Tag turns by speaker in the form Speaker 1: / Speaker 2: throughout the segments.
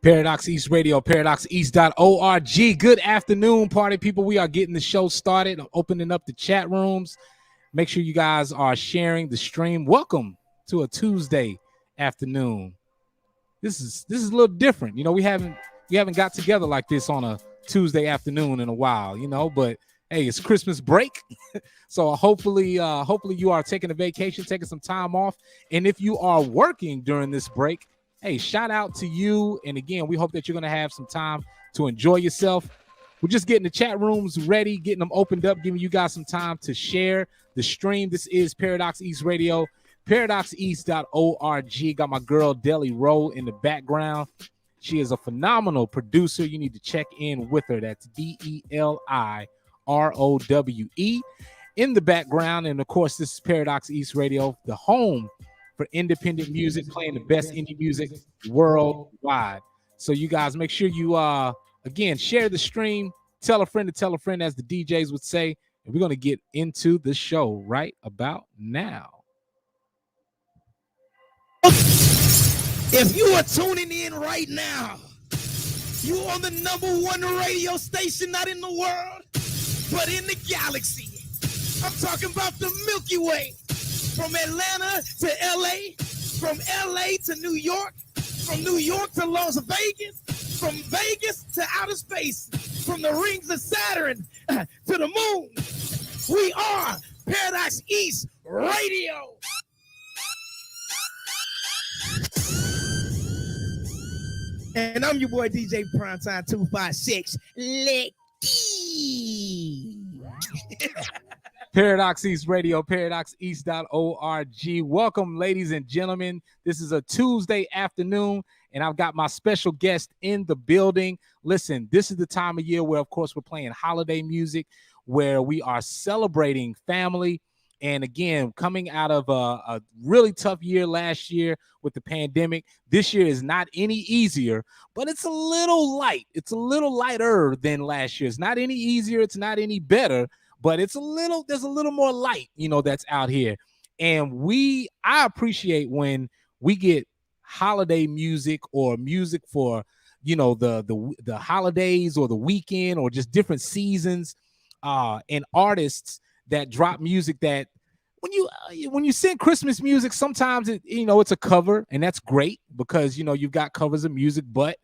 Speaker 1: Paradox East Radio, paradoxeast.org. Good afternoon, party people. We are getting the show started. I'm opening up the chat rooms. Make sure you guys are sharing the stream. Welcome to a Tuesday afternoon. This is a little different. You know, we haven't got together like this on a Tuesday afternoon in a while, you know, but hey, it's Christmas break. So hopefully you are taking a vacation, taking some time off. And if you are working during this break, hey, shout out to you. And again, we hope that you're going to have some time to enjoy yourself. We're just getting the chat rooms ready, getting them opened up, giving you guys some time to share the stream. This is Paradox East Radio, paradoxeast.org. Got my girl Deli Rowe in the background. She is a phenomenal producer. You need to check in with her. That's DeliRowe in the background. And of course, this is Paradox East Radio, the home for independent music, playing the best indie music worldwide. So you guys make sure you again share the stream, tell a friend to tell a friend, as the DJs would say. And we're going to get into the show right about now.
Speaker 2: If you are tuning in right now, you on the #1 radio station, not in the world, but in the galaxy. I'm talking about the Milky Way. From Atlanta to LA, from LA to New York, from New York to Las Vegas, from Vegas to outer space, from the rings of Saturn to the moon. We are Paradox East Radio. And I'm your boy DJ Primetime 256.
Speaker 1: Paradox East Radio, paradoxeast.org. Welcome, ladies and gentlemen. This is a Tuesday afternoon, and I've got my special guest in the building. Listen, this is the time of year where, of course, we're playing holiday music, where we are celebrating family. And again, coming out of a really tough year last year with the pandemic, this year is not any easier, but it's a little light. It's a little lighter than last year. It's not any easier. It's not any better. But there's a little more light, you know, that's out here. And I appreciate when we get holiday music or music for, you know, the holidays or the weekend or just different seasons, and artists that drop music that when you sing Christmas music, sometimes it's a cover, and that's great because, you know, you've got covers of music. But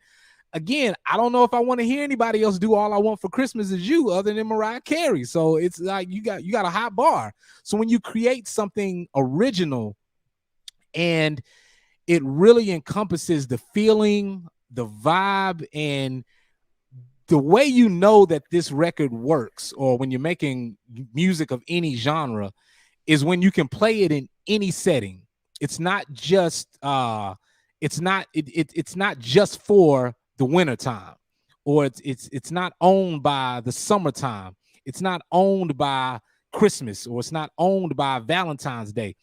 Speaker 1: again, I don't know if I want to hear anybody else do All I Want for Christmas Is You other than Mariah Carey. So it's like you got a hot bar. So when you create something original and it really encompasses the feeling, the vibe, and the way you know that this record works, or when you're making music of any genre, is when you can play it in any setting. It's not just it's not just for the winter time, or it's not owned by the summertime. It's not owned by Christmas, or it's not owned by Valentine's Day.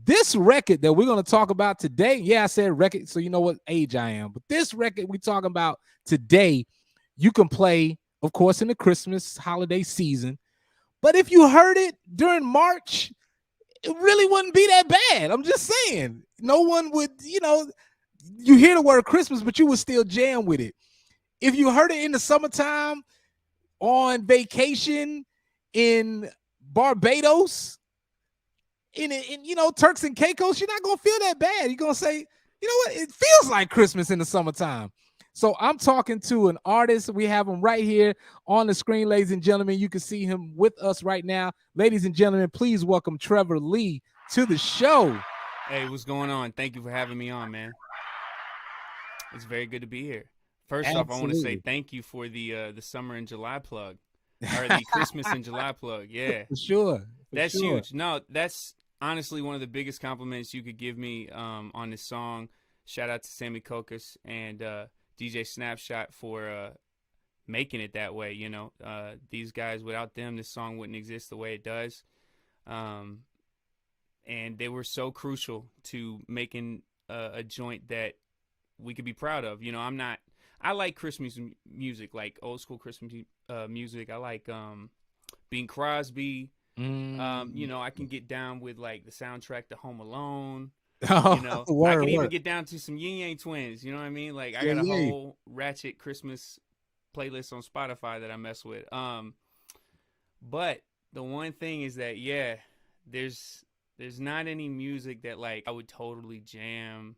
Speaker 1: This record that we're going to talk about today, I said record, so you know what age I am, but this record we're talking about today, you can play, of course, in the Christmas holiday season. But if you heard it during March, it really wouldn't be that bad. I'm just saying. No one would, you hear the word Christmas, but you would still jam with it. If you heard it in the summertime, on vacation in Barbados, in Turks and Caicos, you're not going to feel that bad. You're going to say, you know what? It feels like Christmas in the summertime. So I'm talking to an artist. We have him right here on the screen, ladies and gentlemen. You can see him with us right now. Ladies and gentlemen, please welcome Trevor Lee to the show.
Speaker 3: Hey, what's going on? Thank you for having me on, man. It's very good to be here. First off, I want to say thank you for the summer in July plug, or the Christmas in July plug. Yeah,
Speaker 1: for sure.
Speaker 3: That's huge. No, that's honestly one of the biggest compliments you could give me on this song. Shout out to Sammy Kokas and DJ Snapshot for making it that way. These guys, without them, this song wouldn't exist the way it does. And they were so crucial to making a joint that we could be proud of. I like Christmas music, like old school Christmas music. I like Bing Crosby. I can get down with like the soundtrack to Home Alone. I can even get down to some Yin Yang Twins. You know what I mean? Like I got a whole ratchet Christmas playlist on Spotify that I mess with. But the one thing is that there's not any music that like I would totally jam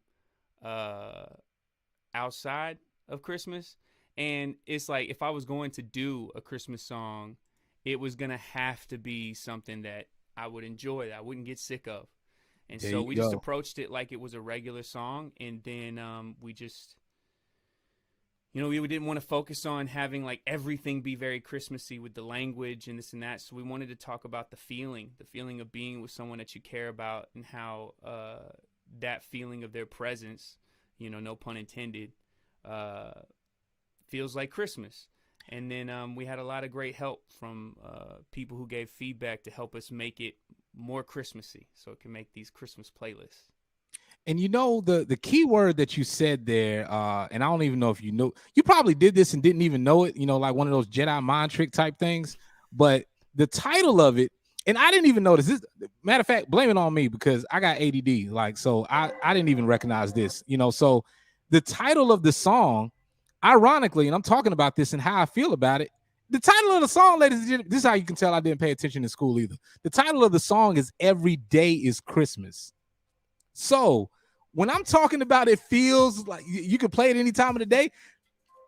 Speaker 3: outside of Christmas. And it's like if I was going to do a Christmas song, it was gonna have to be something that I would enjoy, that I wouldn't get sick of. And so we just approached it like it was a regular song, and then we just, we didn't want to focus on having like everything be very Christmassy with the language and this and that. So we wanted to talk about the feeling of being with someone that you care about, and how that feeling of their presence, no pun intended, feels like Christmas. And then we had a lot of great help from people who gave feedback to help us make it more Christmassy, so it can make these Christmas playlists.
Speaker 1: And the key word that you said there, and I don't even know if you know, you probably did this and didn't even know it, like one of those Jedi mind trick type things. But the title of it, and I didn't even notice this. Matter of fact, blame it on me because I got ADD. Like, so I didn't even recognize this, So the title of the song, ironically, and I'm talking about this and how I feel about it. The title of the song, ladies and gentlemen, this is how you can tell I didn't pay attention in school either. The title of the song is Every Day is Christmas. So when I'm talking about it feels like you can play it any time of the day,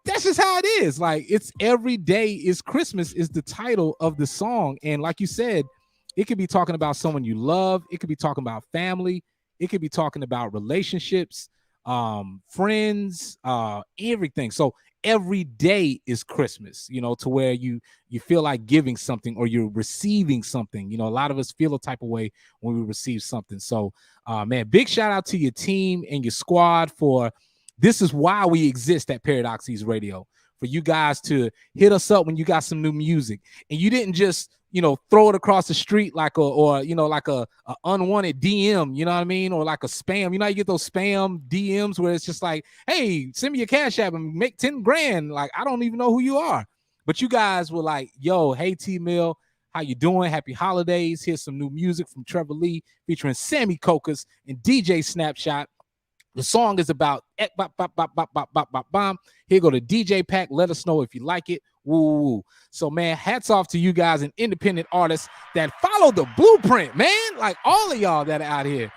Speaker 1: that's just how it is. Like, it's Every Day is Christmas is the title of the song. And like you said, it could be talking about someone you love. It could be talking about family. It could be talking about relationships, friends, everything. So every day is Christmas, to where you feel like giving something or you're receiving something. A lot of us feel a type of way when we receive something. So, man, big shout out to your team and your squad for this is why we exist at Paradox East Radio, for you guys to hit us up when you got some new music. And you didn't just, throw it across the street like a unwanted DM, you know what I mean? Or like a spam, you get those spam DMs where it's just like, hey, send me your Cash App and make 10 grand. Like, I don't even know who you are. But you guys were like, yo, hey, tmill, how you doing? Happy holidays. Here's some new music from Trevor Lee featuring Sammy Cocas and DJ Snapshot. The song is about here go to DJ Pack. Let us know if you like it. Woo. So, man, hats off to you guys and independent artists that follow the blueprint, man. Like all of y'all that are out here.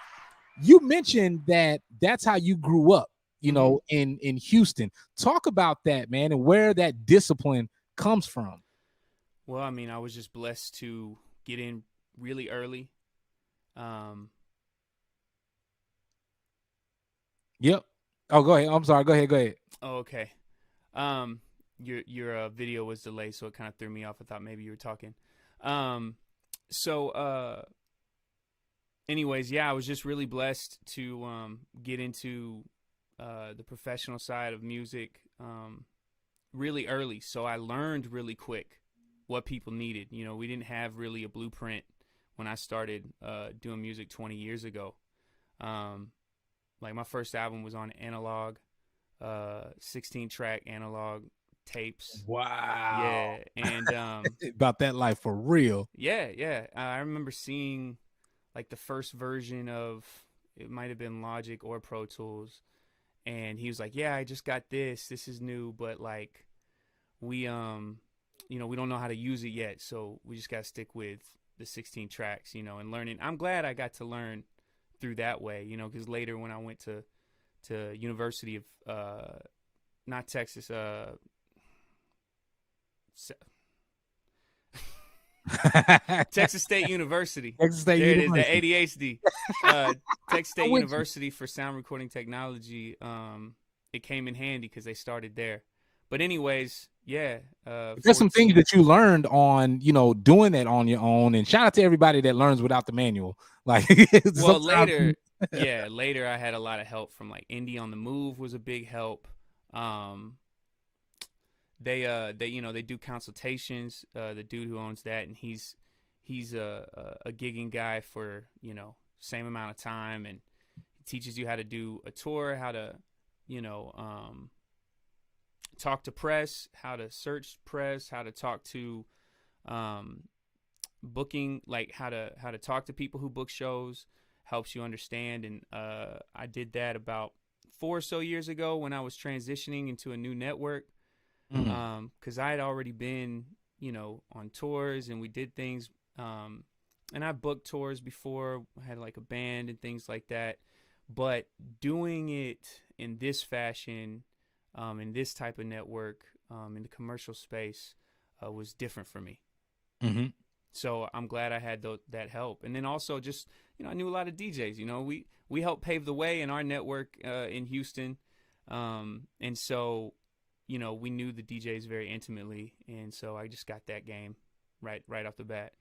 Speaker 1: You mentioned that that's how you grew up, in Houston. Talk about that, man, and where that discipline comes from.
Speaker 3: Well, I mean, I was just blessed to get in really early.
Speaker 1: Yep. Oh, go ahead. I'm sorry. Go ahead.
Speaker 3: Oh, okay. Your video was delayed, so it kind of threw me off. I thought maybe you were talking. Anyways, I was just really blessed to get into the professional side of music really early. So I learned really quick what people needed. We didn't have really a blueprint when I started doing music 20 years ago. Like my first album was on analog, 16-track analog tapes.
Speaker 1: Wow.
Speaker 3: Yeah, and
Speaker 1: about that life for real.
Speaker 3: Yeah. I remember seeing like the first version of, it might have been Logic or Pro Tools, and he was like, "Yeah, I just got this. This is new, but like we we don't know how to use it yet, so we just got to stick with the 16 tracks, and learning." I'm glad I got to learn through that way, because later when I went to University of not Texas, Texas State University.
Speaker 1: Texas State
Speaker 3: there
Speaker 1: University.
Speaker 3: It is, the ADHD. Texas State University for sound recording technology. It came in handy because they started there. But anyways, there's
Speaker 1: some things that you learned on, doing that on your own. And shout out to everybody that learns without the manual. Like,
Speaker 3: well, later I had a lot of help from like Indie on the Move was a big help. They do consultations. The dude who owns that, and he's he's a gigging guy for, you know, same amount of time, and he teaches you how to do a tour, how to, you know, talk to press, how to search press, how to talk to booking, like how to talk to people who book shows, helps you understand. And I did that about 4 or so years ago when I was transitioning into a new network, because I had already been, you know, on tours, and we did things, and I booked tours before. I had like a band and things like that, but doing it in this fashion, in this type of network, in the commercial space, was different for me.
Speaker 1: Mm-hmm.
Speaker 3: So I'm glad I had that help. And then also just, you know, I knew a lot of DJs. You know, we helped pave the way in our network in Houston. And so, you know, we knew the DJs very intimately. And so I just got that game right off the bat.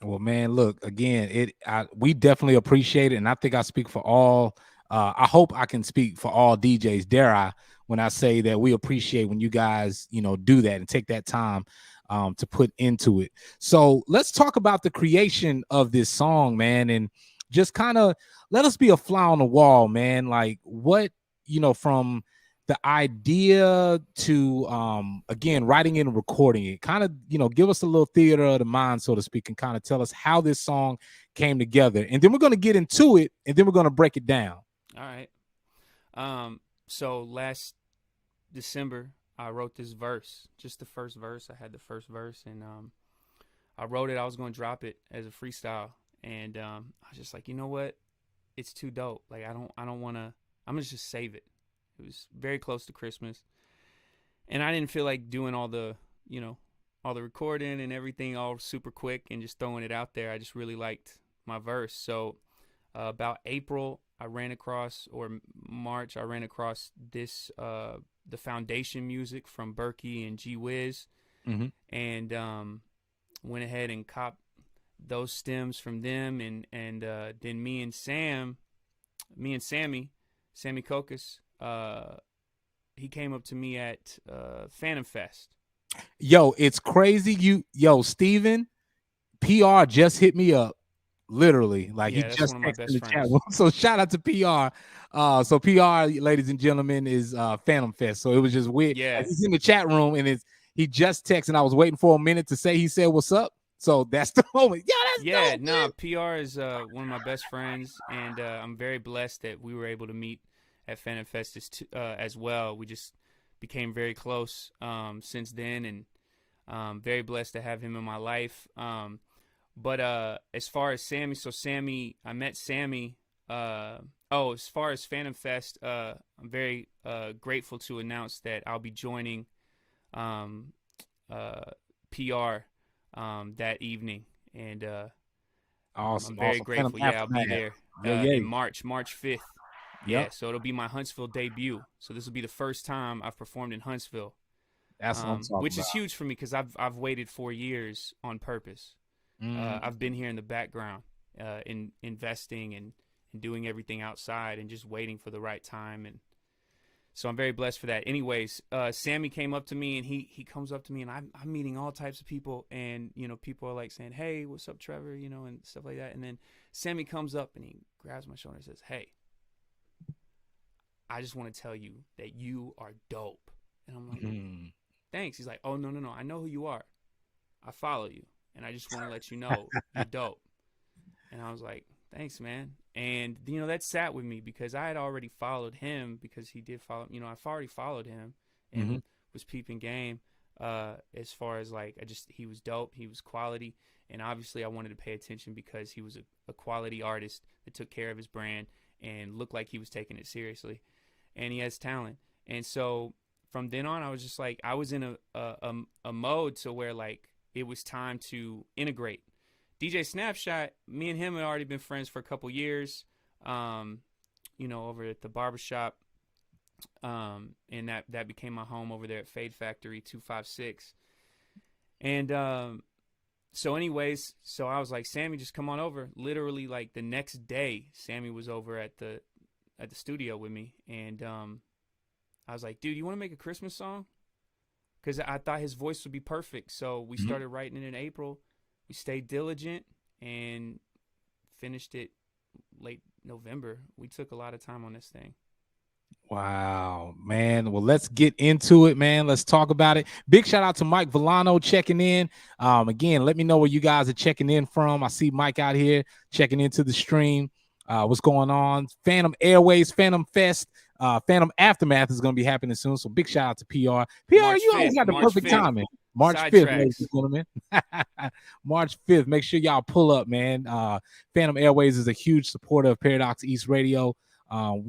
Speaker 1: Well, man, look, again, we definitely appreciate it. And I think I speak for all. I hope I can speak for all DJs, dare I, when I say that we appreciate when you guys, you know, do that and take that time to put into it. So let's talk about the creation of this song, man, and just kind of let us be a fly on the wall, man. Like what, you know, from the idea to again writing it and recording it, kind of, you know, give us a little theater of the mind, so to speak, and kind of tell us how this song came together. And then we're going to get into it, and then we're going to break it down.
Speaker 3: All right. So last December I wrote this verse, just the first verse. I had the first verse, and I wrote it. I was going to drop it as a freestyle, and I was just like, you know what, it's too dope. Like I don't want to. I'm gonna just save it. It was very close to Christmas, and I didn't feel like doing all the, you know, all the recording and everything all super quick and just throwing it out there. I just really liked my verse. So about April, I ran across, or March, I ran across this, the Foundation music from Berkey and G Wiz, and went ahead and copped those stems from them, and then me and Sammy Kokus, he came up to me at Phantom Fest.
Speaker 1: Yo, it's crazy. Steven, PR just hit me up. Literally, like
Speaker 3: yeah,
Speaker 1: he just
Speaker 3: one of my
Speaker 1: texted
Speaker 3: best
Speaker 1: in the
Speaker 3: friends.
Speaker 1: chat room. So shout out to PR. So PR, ladies and gentlemen, is Phantom Fest. So it was just weird.
Speaker 3: Yeah,
Speaker 1: he's in the chat room, and he just texted. And I was waiting for a minute to say he said what's up. So that's the moment.
Speaker 3: Yeah, no, PR is one of my best friends, and I'm very blessed that we were able to meet at Phantom Fest as well. We just became very close since then, and very blessed to have him in my life. But as far as Sammy, I met Sammy. As far as Phantom Fest, I'm very grateful to announce that I'll be joining PR that evening, and
Speaker 1: awesome.
Speaker 3: I'm very grateful. Yeah, I'll be there in March 5th. Yeah, so it'll be my Huntsville debut. So this will be the first time I've performed in Huntsville.
Speaker 1: That's what I'm talking
Speaker 3: which
Speaker 1: about.
Speaker 3: is huge for me because I've waited 4 years on purpose. I've been here in the background, in investing and doing everything outside and just waiting for the right time. And so I'm very blessed for that. Anyways, Sammy came up to me, and he comes up to me, and I'm meeting all types of people, and, you know, people are like saying, hey, what's up, Trevor, you know, and stuff like that. And then Sammy comes up and he grabs my shoulder and says, hey, I just want to tell you that you are dope. And I'm like, thanks. He's like, oh, no, I know who you are. I follow you, and I just want to let you know you're dope. And I was like, thanks, man. And, you know, that sat with me because I had already followed him, because he did follow, you know, I've already followed him and was peeping game as far as like, he was dope. He was quality. And obviously I wanted to pay attention because he was a quality artist that took care of his brand and looked like he was taking it seriously. And he has talent. And so from then on, I was just like, I was in a mode to where like it was time to integrate. DJ Snapshot, me and him had already been friends for a couple years, you know, over at the barbershop. And that became my home over there at Fade Factory 256. And so anyways, so I was like, Sammy, just come on over. Literally like the next day, Sammy was over at the studio with me. And I was like, dude, you want to make a Christmas song? Because I thought his voice would be perfect. So we started writing it in April. we stayed diligent and finished it late November. We took a lot of time on this thing.
Speaker 1: Wow, man. Well, let's get into it, man. Let's talk about it. Big shout out to Mike Villano checking in. Again, let me know where you guys are checking in from. I see Mike out here checking into the stream. What's going on? Phantom Airways, Phantom Fest, Phantom Aftermath is going to be happening soon. So big shout out to PR. PR,
Speaker 3: March
Speaker 1: you
Speaker 3: 5th,
Speaker 1: always got the
Speaker 3: March
Speaker 1: perfect
Speaker 3: 5th.
Speaker 1: timing. March 5th, ladies and gentlemen. March 5th. Make sure y'all pull up, man. Phantom Airways is a huge supporter of Paradox East Radio.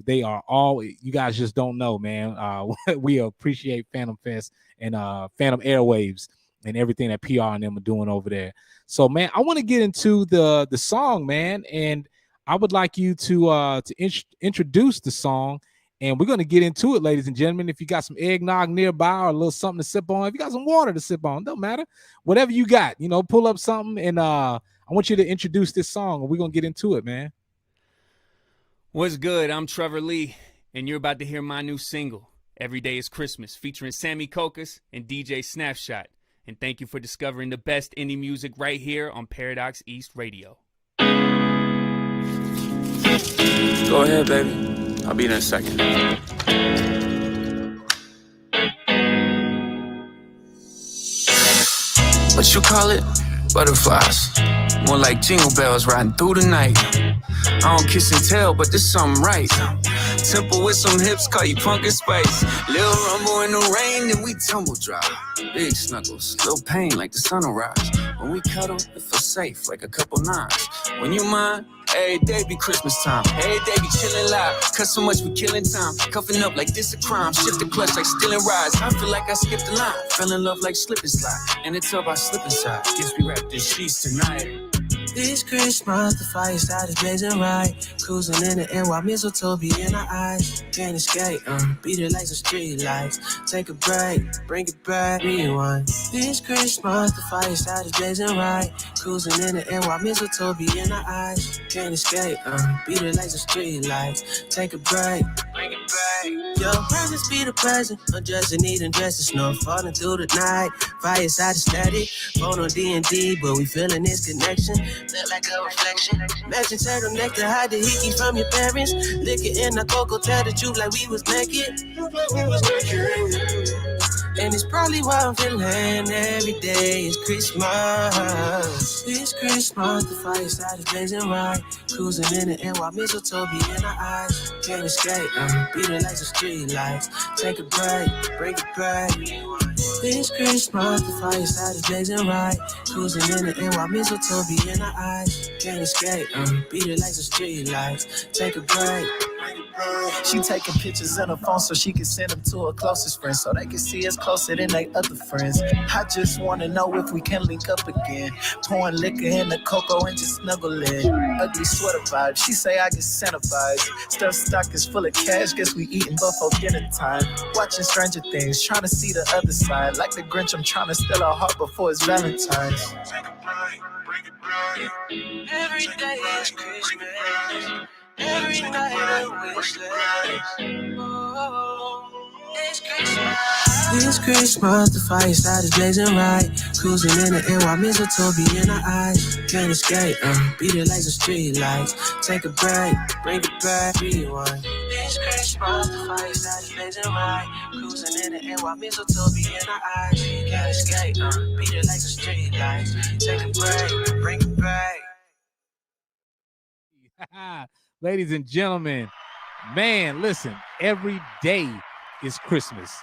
Speaker 1: They are all, you guys just don't know, man. We appreciate Phantom Fest and Phantom Airwaves and everything that PR and them are doing over there. So, man, I want to get into the song, man, and I would like you to introduce the song, and we're going to get into it, ladies and gentlemen. If you got some eggnog nearby or a little something to sip on, if you got some water to sip on, don't matter. Whatever you got, pull up something, and I want you to introduce this song, and we're going to get into it, man.
Speaker 3: What's good? I'm Trevor Lee, and you're about to hear my new single, Every Day is Christmas, featuring Sammy Kokas and DJ Snapshot. And thank you for discovering the best indie music right here on Paradox East Radio.
Speaker 4: Go ahead, baby. I'll be there in a second. What you call it? Butterflies. More like jingle bells riding through the night. I don't kiss and tell, but there's something right. Simple with some hips, call you Pumpkin Spice. Little rumble in the rain, then we tumble dry. Big snuggles, little pain like the sun will rise. When we cuddle, it feels safe like a couple nines. When you mine, every day be Christmas time. Every day be chillin' live, cause so much we killing time. Cuffing up like this a crime, shift the clutch like stealing rides. I feel like I skipped a line, fell in love like slip and slide. And it's all about slip inside, guess we wrap this sheets tonight.
Speaker 5: This Christmas, the fire started blazing right. Cruising in the air while mistletoe be in our eyes. Can't escape, beat it like some street lights. Take a break, bring it back, rewind. This Christmas, the fire started blazing right. Cruising in the air while mistletoe be in our eyes. Can't escape, beat it like some street lights. Take a break, bring it back. Your presence be the present. Undressing, eating, dressing, snow falling through the night. Fire started static, phone on D&D, but we feeling this connection. Feel like a reflection. Matching turtleneck to hide the hickeys from your parents. Liquor in the cocoa, tell the truth like we was naked. And it's probably why I'm feeling every day is Christmas. It's Christmas, the fire started blazing right. Cruising in the air while mistletoe be in our eyes. Can't escape, beat it like some street lights. Take a break, bring it back. It's Christmas, the fire started blazing right. Cruising in the air while mistletoe be in our eyes. Can't escape, beat it like some street lights. Take a break.
Speaker 6: She taking pictures in her phone so she can send them to her closest friends so they can see us closer than they other friends. I just wanna know if we can link up again. Pouring liquor in the cocoa and just snuggle in. Ugly sweater vibes, she say I get Santa vibes. Stuff stock is full of cash, guess we eating before dinner time. Watching Stranger Things, trying to see the other side. Like the Grinch, I'm trying to steal her heart before it's Valentine's.
Speaker 5: Every day is Christmas. Every night I wish less. Oh, it's Christmas. It's Christmas, the fire started blazing right. Cruising in the air while mistletoe be in our eyes. Can't escape, beat it like some street lights. Take a break, bring it back, rewind. It's Christmas, the fire started blazing right. Cruising in the air while mistletoe be in our eyes. Can't escape, beat it like some street lights. Take a break, bring it back.
Speaker 1: Ladies and gentlemen, man, listen, every day is Christmas.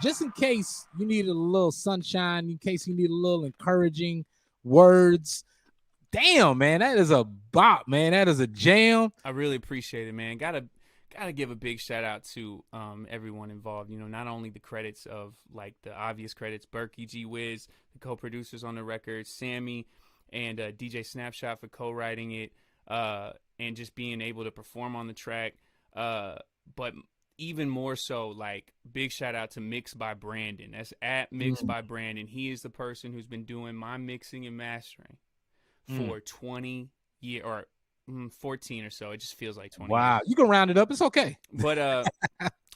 Speaker 1: Just in case you need a little sunshine, in case you need a little encouraging words. Damn, man, that is a bop, man. That is a jam.
Speaker 3: I really appreciate it, man. Gotta give a big shout out to everyone involved. Not only the credits of like the obvious credits, Berkey, G Wiz, the co-producers on the record, Sammy, and DJ Snapshot for co-writing it. And just being able to perform on the track. But even more so, like, big shout out to Mixed by Brandon. That's at Mixed by Brandon. He is the person who's been doing my mixing and mastering for 20 years, or 14 or so. It just feels like 20
Speaker 1: Wow.
Speaker 3: years.
Speaker 1: You can round it up. It's okay.
Speaker 3: But I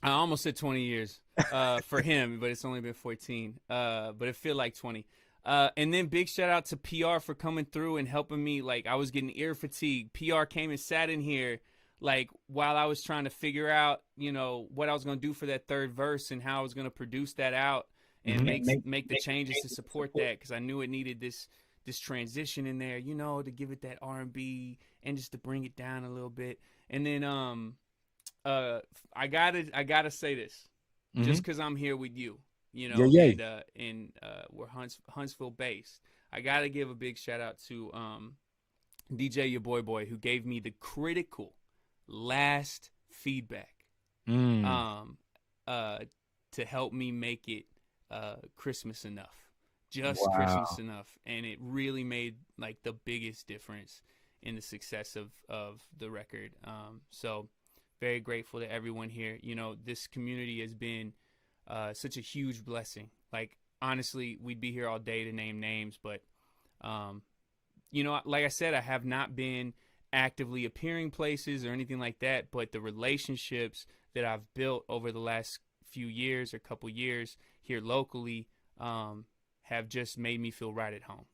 Speaker 3: almost said 20 years for him, but it's only been 14. But it feel like 20. And then big shout out to PR for coming through and helping me. Like, I was getting ear fatigue. PR came and sat in here, like, while I was trying to figure out, what I was going to do for that third verse and how I was going to produce that out and make the changes to support that, because I knew it needed this transition in there, to give it that R&B and just to bring it down a little bit. And then I gotta say this, just because I'm here with you, and we're Huntsville based. I gotta give a big shout out to DJ Your Boy, who gave me the critical last feedback to help me make it Christmas enough. Christmas enough, and it really made like the biggest difference in the success of the record. So very grateful to everyone here. This community has been such a huge blessing. Like, honestly, we'd be here all day to name names, but like I said, I have not been actively appearing places or anything like that, but the relationships that I've built over the last few years or couple years here locally have just made me feel right at home.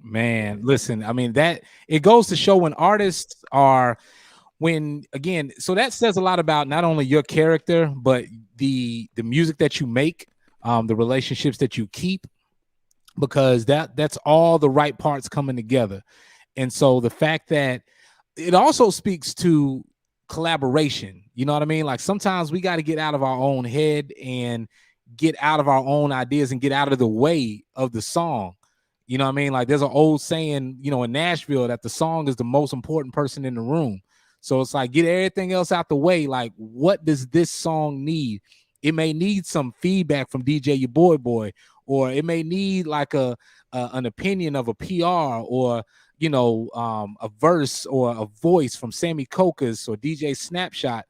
Speaker 1: Man, listen, I mean, that it goes to show when artists are, so that says a lot about not only your character, but the music that you make, the relationships that you keep, because that's all the right parts coming together. And so the fact that it also speaks to collaboration, you know what I mean? Like, sometimes we got to get out of our own head and get out of our own ideas and get out of the way of the song. You know what I mean? Like, there's an old saying, in Nashville, that the song is the most important person in the room. So it's like, get everything else out the way. Like, what does this song need? It may need some feedback from DJ Your Boy, or it may need like an opinion of a PR, or a verse or a voice from Sammy Cocas or DJ Snapshot.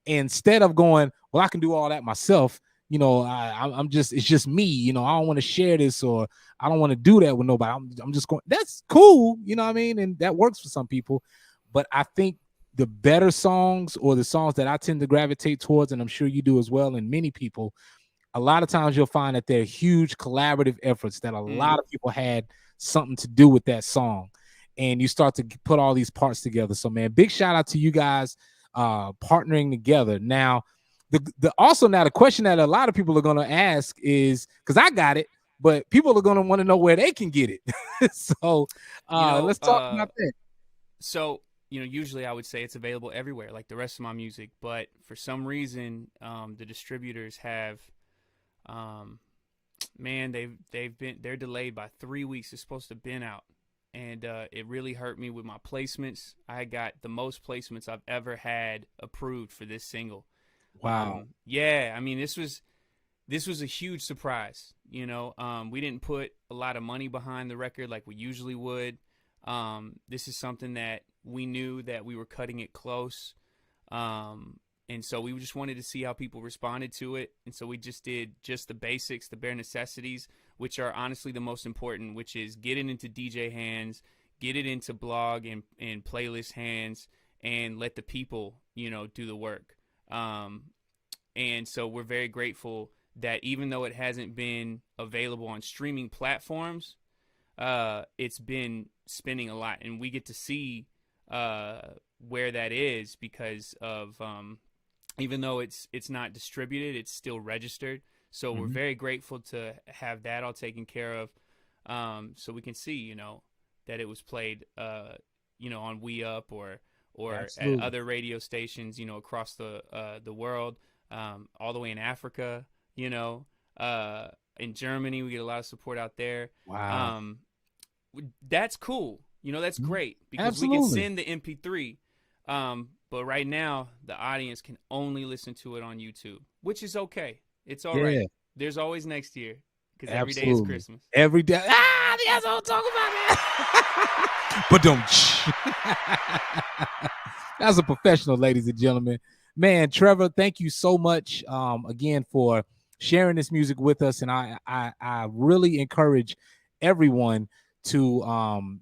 Speaker 1: Instead of going, well, I can do all that myself. It's just me. I don't want to share this, or I don't want to do that with nobody. I'm just going, that's cool. You know what I mean? And that works for some people. But I think the better songs, or the songs that I tend to gravitate towards, and I'm sure you do as well, and many people, a lot of times you'll find that they're huge collaborative efforts, that a lot of people had something to do with that song. And you start to put all these parts together. So, man, big shout out to you guys partnering together. Now, the question that a lot of people are going to ask is, because I got it, but people are going to want to know where they can get it. So let's talk about that.
Speaker 3: So, usually I would say it's available everywhere, like the rest of my music. But for some reason, the distributors have, they're delayed by 3 weeks. It's supposed to have been out. And it really hurt me with my placements. I got the most placements I've ever had approved for this single.
Speaker 1: Wow.
Speaker 3: Yeah, I mean, this was a huge surprise. We didn't put a lot of money behind the record like we usually would. This is something that we knew that we were cutting it close. And so we just wanted to see how people responded to it. And so we just did just the basics, the bare necessities, which are honestly the most important, which is get it into DJ hands, get it into blog and playlist hands, and let the people, do the work. And so we're very grateful that even though it hasn't been available on streaming platforms, it's been spinning a lot, and we get to see where that is because of even though it's not distributed, it's still registered. So we're very grateful to have that all taken care of, so we can see that it was played on We Up or at other radio stations across the world, all the way in Africa, in Germany. We get a lot of support out there.
Speaker 1: Wow.
Speaker 3: That's cool. That's great because we can send the MP3. But right now, the audience can only listen to it on YouTube, which is okay. It's all right. There's always next year, because every day is Christmas.
Speaker 1: Every day. That's what I'm talking about, man. But don't. That's a professional, ladies and gentlemen. Man, Trevor, thank you so much again for sharing this music with us. And I really encourage everyone to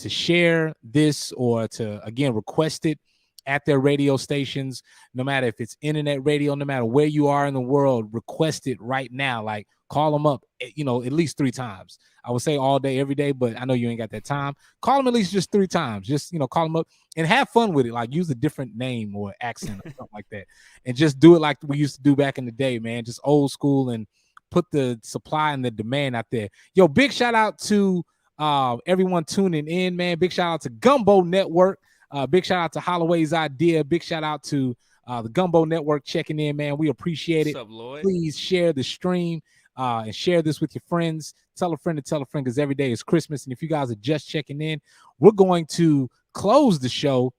Speaker 1: share this, or to, again, request it at their radio stations, no matter if it's internet radio, no matter where you are in the world, request it right now. Like, call them up, you know, at least 3 times. I would say all day, every day, but I know you ain't got that time. Call them at least just 3 times. Just, you know, call them up and have fun with it. Like use a different name or accent or something like that. And just do it like we used to do back in the day, man. Just old school and put the supply and the demand out there. Yo, big shout out to everyone tuning in, man. Big shout out to Gumbo Network. Big shout out to Holloway's Idea. Big shout out to the Gumbo Network checking in, man. We appreciate it.
Speaker 3: What's up, Lloyd?
Speaker 1: Please share the stream and share this with your friends. Tell a friend to tell a friend, because every day is Christmas. And if you guys are just checking in, we're going to close the show.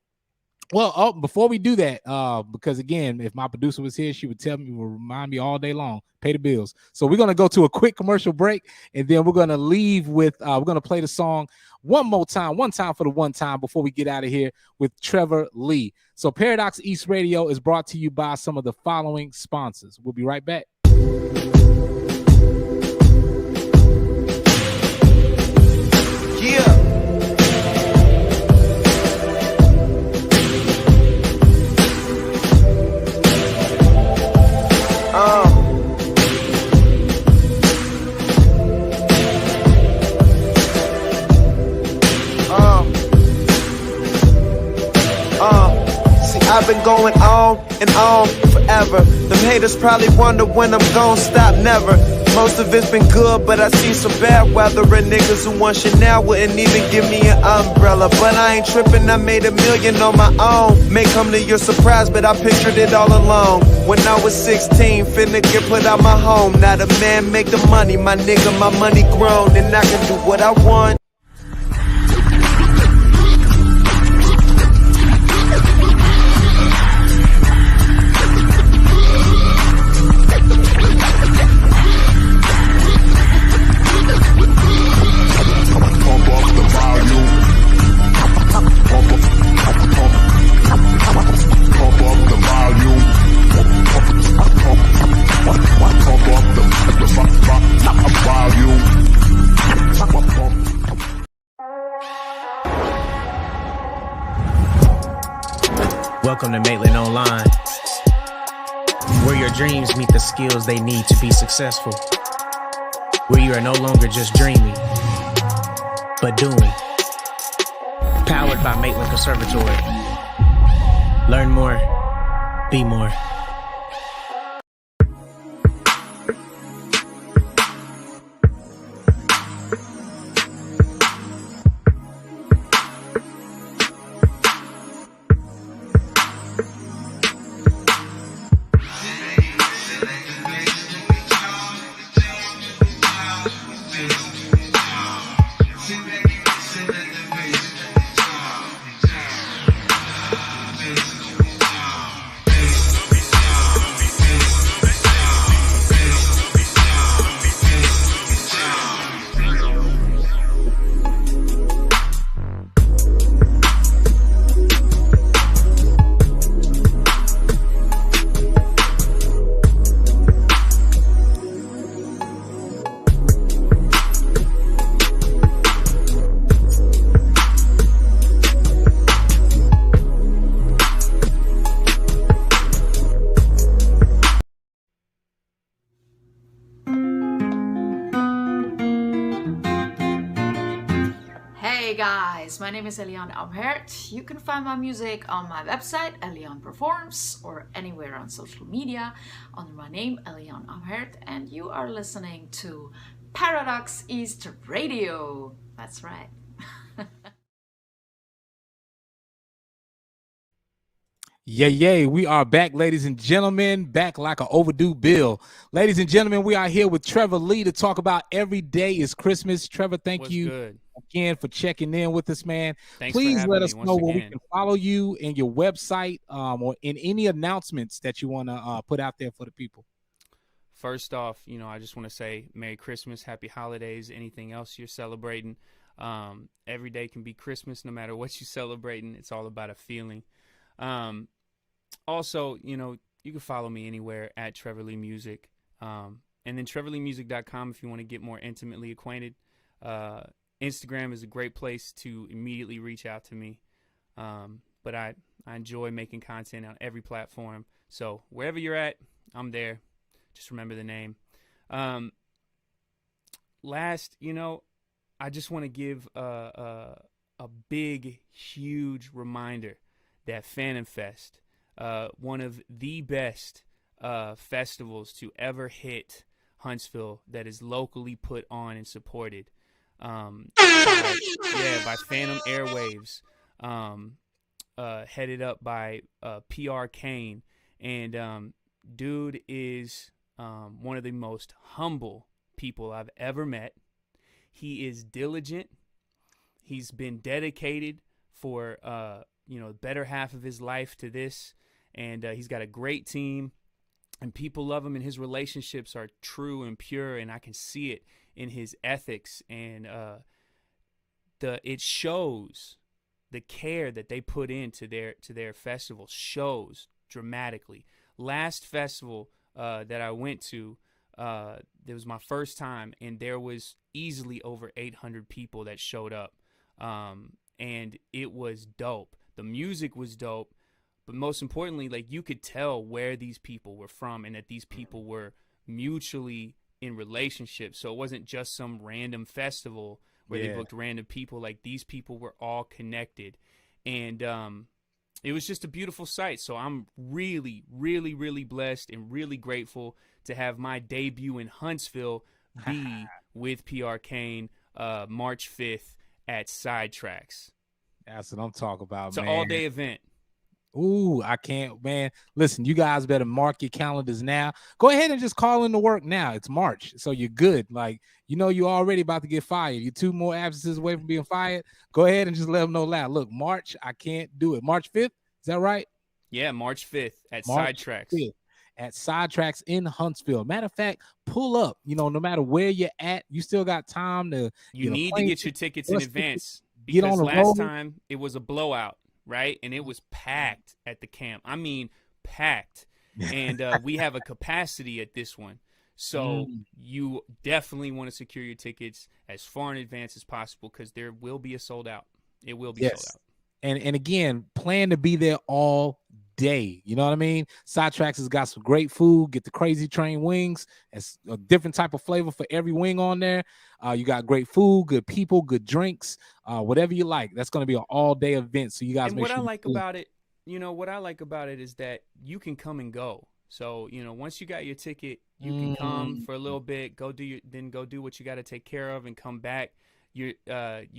Speaker 1: Well, before we do that, because again, if my producer was here, she would remind me all day long, pay the bills. So we're going to go to a quick commercial break, and then we're going to leave with, we're going to play the song one time for the one time before we get out of here with Trevor Lee. So Paradox East Radio is brought to you by some of the following sponsors. We'll be right back.
Speaker 2: Yeah. I've been going on and on forever. Them haters probably wonder when I'm gon' stop, never. Most of it's been good, but I seen some bad weather. And niggas who want Chanel wouldn't even give me an umbrella. But I ain't tripping, I made $1 million on my own. May come to your surprise, but I pictured it all along. When I was 16, finna get put out my home. Now the man make the money, my nigga, my money grown. And I can do what I want.
Speaker 7: Welcome to Maitland Online, where your dreams meet the skills they need to be successful, where you are no longer just dreaming, but doing. Powered by Maitland Conservatory. Learn more, be more.
Speaker 8: My name is Eliane Amhert. You can find my music on my website, Eliane Performs, or anywhere on social media under my name, Eliane Amhert, and you are listening to Paradox East Radio. That's right.
Speaker 1: Yeah, we are back, ladies and gentlemen, back like an overdue bill. Ladies and gentlemen, we are here with Trevor Lee to talk about Every Day is Christmas. Trevor, thank you again for checking in with us, man. Please let us know where we can follow you and your website or in any announcements that you want to put out there for the people.
Speaker 3: First off, I just want to say Merry Christmas, Happy Holidays, anything else you're celebrating. Every day can be Christmas no matter what you're celebrating. It's all about a feeling. Also, you can follow me anywhere at Trevor Lee Music. And then TrevorLeeMusic.com if you want to get more intimately acquainted. Instagram is a great place to immediately reach out to me. But I enjoy making content on every platform. So wherever you're at, I'm there. Just remember the name. last, I just want to give a big, huge reminder that Phantom Fest, one of the best festivals to ever hit Huntsville, that is locally put on and supported by Phantom Airwaves, headed up by PR Kane. And dude is one of the most humble people I've ever met. He is diligent. He's been dedicated for the better half of his life to this, and he's got a great team, and people love him, and his relationships are true and pure, and I can see it in his ethics, and it shows. The care that they put into their festival shows dramatically. Last festival that I went to, it was my first time, and there was easily over 800 people that showed up, and it was dope. The music was dope, but most importantly, like, you could tell where these people were from and that these people were mutually in relationships. So it wasn't just some random festival where they booked random people. Like, these people were all connected, and it was just a beautiful sight. So I'm really, really, really blessed and really grateful to have my debut in Huntsville be with PR Kane March 5th at Sidetracks.
Speaker 1: That's what I'm talking about,
Speaker 3: it's
Speaker 1: man.
Speaker 3: It's an all-day event.
Speaker 1: Ooh, I can't, man. Listen, you guys better mark your calendars now. Go ahead and just call in to work now. It's March, so you're good. Like, you're already about to get fired. You're 2 more absences away from being fired. Go ahead and just let them know loud. Look, March, I can't do it. March 5th, is that right?
Speaker 3: Yeah, March 5th at Sidetracks.
Speaker 1: At Sidetracks in Huntsville. Matter of fact, pull up. No matter where you're at, you still got time to.
Speaker 3: You need to get your tickets in advance, because last time it was a blowout. Right? And it was packed at the camp. I mean, packed. And we have a capacity at this one. So you definitely want to secure your tickets as far in advance as possible, because there will be a sold out. It will be sold out.
Speaker 1: And again, plan to be there all day. You know what I mean? Sidetracks has got some great food. Get the Crazy Train wings. It's a different type of flavor for every wing on there. You got great food, good people, good drinks, whatever you like. That's going to be an all-day event. So you guys.
Speaker 3: And what I like about it is that you can come and go. So once you got your ticket, you can come for a little bit, go do what you got to take care of, and come back. You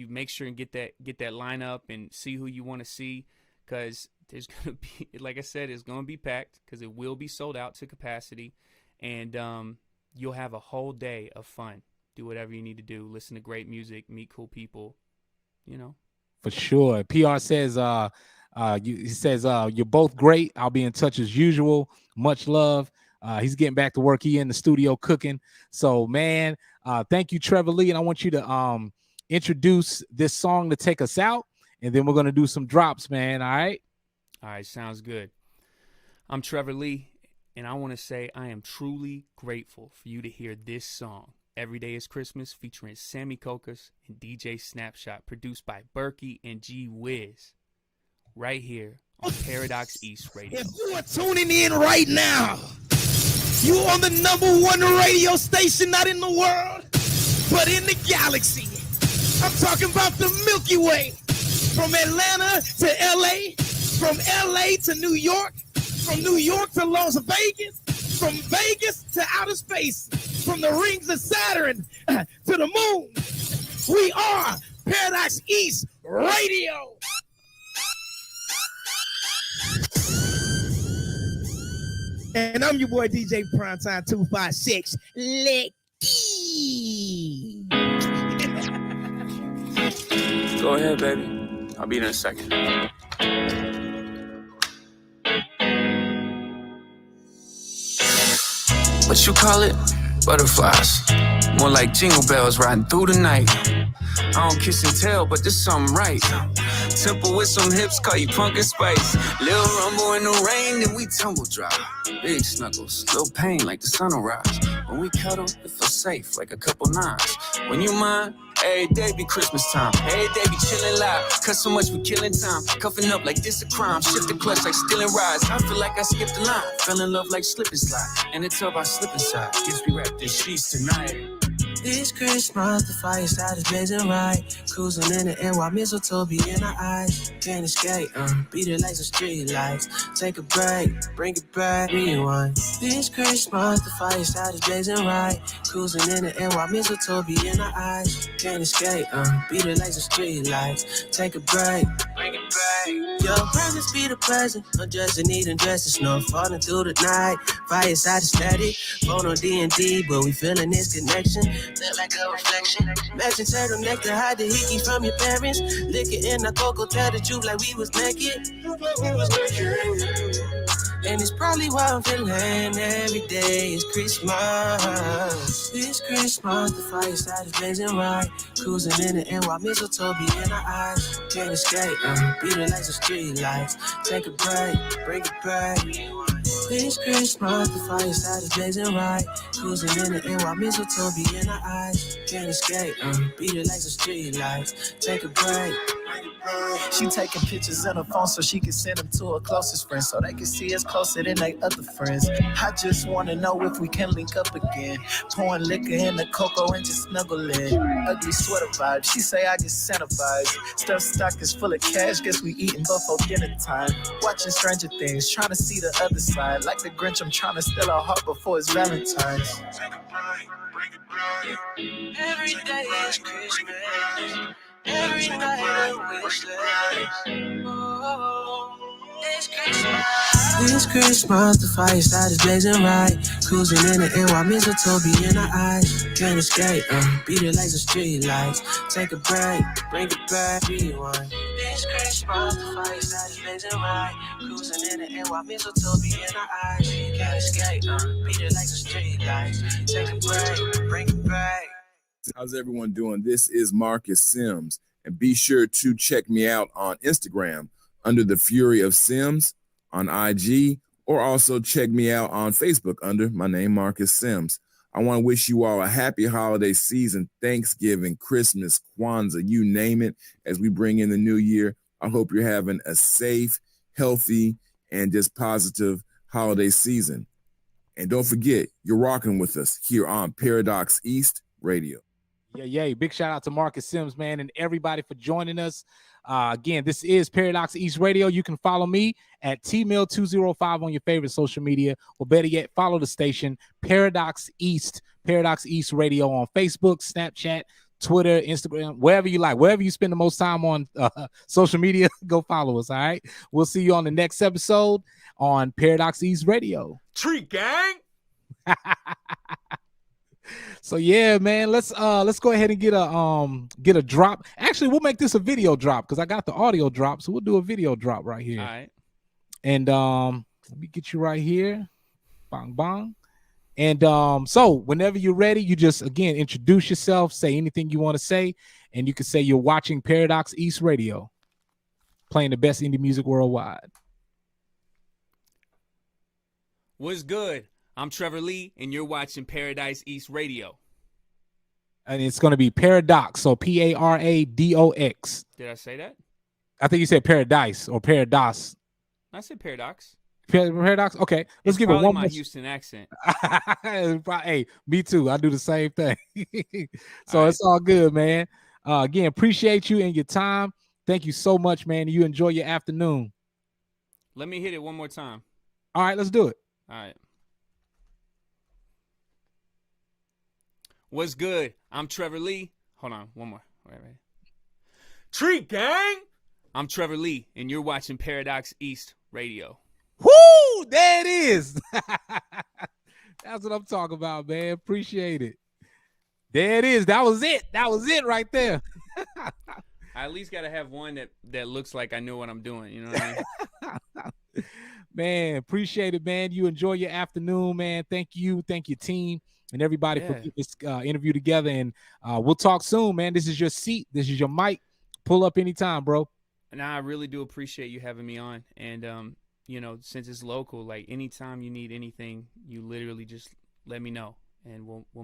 Speaker 3: make sure and get that lineup and see who you want to see, because there's gonna be, like I said, it's gonna be packed, because it will be sold out to capacity, and you'll have a whole day of fun. Do whatever you need to do. Listen to great music. Meet cool people.
Speaker 1: For sure. PR says he says you're both great. I'll be in touch as usual. Much love. He's getting back to work. He in the studio cooking. So, man, thank you, Trevor Lee, and I want you to introduce this song to take us out, and then we're gonna do some drops, man. All right,
Speaker 3: sounds good. I'm Trevor Lee, and I want to say I am truly grateful for you to hear this song, Every Day is Christmas, featuring Sammy Kokas and DJ Snapshot, produced by Berkey and G Wiz, right here on Paradox East Radio.
Speaker 2: If you are tuning in right now, you on the #1 radio station, not in the world, but in the galaxy. I'm talking about the Milky Way. From Atlanta to LA, from LA to New York, from New York to Las Vegas, from Vegas to outer space, from the rings of Saturn to the moon. We are Paradox East Radio. And I'm your boy DJ Primetime 256. Licky.
Speaker 4: Go ahead, baby. I'll be there in a second. What you call it? Butterflies. More like jingle bells riding through the night. I don't kiss and tell, but there's something right. Temple with some hips, call you pumpkin spice. Little rumble in the rain, then we tumble dry. Big snuggles, little pain like the sun will rise. When we cuddle, it feels safe like a couple nines. When you mine, every day be Christmas time. Every day be chilling live. Cause so much we killing time. Cuffing up like this a crime. Shift the clutch like stealing rides. I feel like I skipped the line. Fell in love like slip and slide. And it's all about slip and slide. Guess we wrap this sheets tonight.
Speaker 5: This Christmas, the fire started blazing right. Cruising in the air while mistletoe be in our eyes. Can't escape, beat it like some street lights. Take a break, bring it back, rewind. This Christmas, the fire started blazing right. Cruising in the air while mistletoe be in our eyes. Can't escape, beat it like some street lights. Take a break, bring it back. Your presence be the present. I'm just in need and dressed in snow falling through the night. Fire side is static. Phone on D&D, but we feeling this connection. Feel like a reflection. Matching turtleneck to hide the hickey from your parents. Liquor in our cocoa, tell the truth like we was naked. And it's probably why I'm feeling every day is Christmas. It's Christmas, the fire started blazing right. Cruising in the air while mistletoe be in our eyes. Can't escape, beat it like some street lights. Take a break, bring it back. It's Christmas, the fire started blazing right. Cruising in the air while mistletoe be in our eyes. Can't escape, beat it like some street lights. Take a break.
Speaker 6: She taking pictures in her phone so she can send them to her closest friends so they can see us closer than they other friends. I just wanna know if we can link up again. Pouring liquor in the cocoa and just snuggle in. Ugly sweater vibes, she say I get Santa vibes. Stuff stock is full of cash, guess we eating before dinner time. Watching Stranger Things, trying to see the other side. Like the Grinch, I'm trying to steal her heart before it's Valentine's.
Speaker 5: Every day is Christmas. Every night a wish list. Oh, it's Christmas. It's Christmas, the fire started blazing right. Cruising in the air while mistletoe be in our eyes. Can't escape, beat it like some street lights. Take a break, bring it back, rewind. It's Christmas, the fire started blazing right. Cruising in the air while mistletoe be in our eyes. Can't escape, beat it like some street lights. Take a break, bring it back.
Speaker 9: How's everyone doing? This is Marcus Sims, and be sure to check me out on Instagram under the Fury of Sims, on IG, or also check me out on Facebook under my name, Marcus Sims. I want to wish you all a happy holiday season, Thanksgiving, Christmas, Kwanzaa, you name it, as we bring in the new year. I hope you're having a safe, healthy, and just positive holiday season. And don't forget, you're rocking with us here on Paradox East Radio.
Speaker 1: Yeah. Big shout out to Marcus Sims, man, and everybody for joining us. Again, this is Paradox East Radio. You can follow me at tmill205 on your favorite social media, or better yet, follow the station Paradox East Radio on Facebook, Snapchat, Twitter, Instagram, wherever you like, wherever you spend the most time on social media, go follow us. All right. We'll see you on the next episode on Paradox East Radio.
Speaker 3: Treat gang.
Speaker 1: So yeah, man, let's go ahead and get a drop. Actually, we'll make this a video drop because I got the audio drop, so we'll do a video drop right here.
Speaker 3: All right.
Speaker 1: And let me get you right here. Bang bang. And so whenever you're ready, you just again introduce yourself, say anything you want to say, and you can say you're watching Paradox East Radio, playing the best indie music worldwide.
Speaker 3: What's good? I'm Trevor Lee, and you're watching Paradise East Radio.
Speaker 1: And it's going to be Paradox, so Paradox.
Speaker 3: Did I say that?
Speaker 1: I think you said Paradise or Paradox.
Speaker 3: I said Paradox.
Speaker 1: Paradox? Okay. Let's give it one more.
Speaker 3: Houston accent.
Speaker 1: Hey, me too. I do the same thing. So it's all good, man. Again, appreciate you and your time. Thank you so much, man. You enjoy your afternoon.
Speaker 3: Let me hit it one more time.
Speaker 1: All right, let's do it.
Speaker 3: All right. What's good? I'm Trevor Lee. Hold on, one more. Right. Treat gang. I'm Trevor Lee, and you're watching Paradox East Radio.
Speaker 1: Woo! There it is. That's what I'm talking about, man. Appreciate it. There it is. That was it. That was it right there.
Speaker 3: I at least got to have one that looks like I know what I'm doing. You know what I mean?
Speaker 1: Man, appreciate it, man. You enjoy your afternoon, man. Thank you. Thank your team and everybody for putting this interview together. And we'll talk soon, man. This is your seat. This is your mic. Pull up anytime, bro.
Speaker 3: And I really do appreciate you having me on. And, you know, since it's local, like anytime you need anything, you literally just let me know and we'll